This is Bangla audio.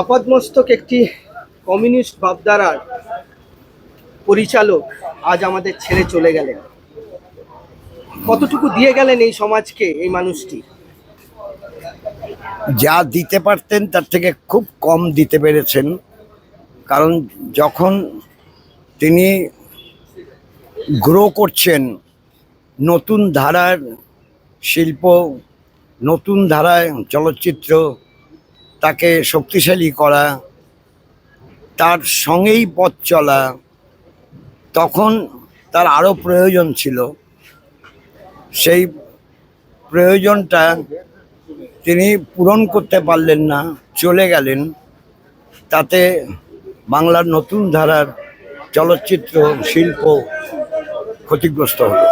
আপাদমস্তক একটি কমিউনিস্ট ভাবধারার পরিচালক আজ আমাদের ছেড়ে চলে গেলেন। কতটুকু দিয়ে গেলেন এই সমাজকে এই মানুষটি? যা দিতে পারতেন তার থেকে খুব কম দিতে পেরেছেন। কারণ যখন তিনি গ্রো করছেন নতুন ধারার শিল্প, নতুন ধারায় চলচ্চিত্র, তাকে শক্তিশালী করা, তার সঙ্গেই পথ চলা, তখন তার আরও প্রয়োজন ছিল। সেই প্রয়োজনটা তিনি পূরণ করতে পারলেন না, চলে গেলেন। তাতে বাংলার নতুন ধারার চলচ্চিত্র শিল্প ক্ষতিগ্রস্ত হলো।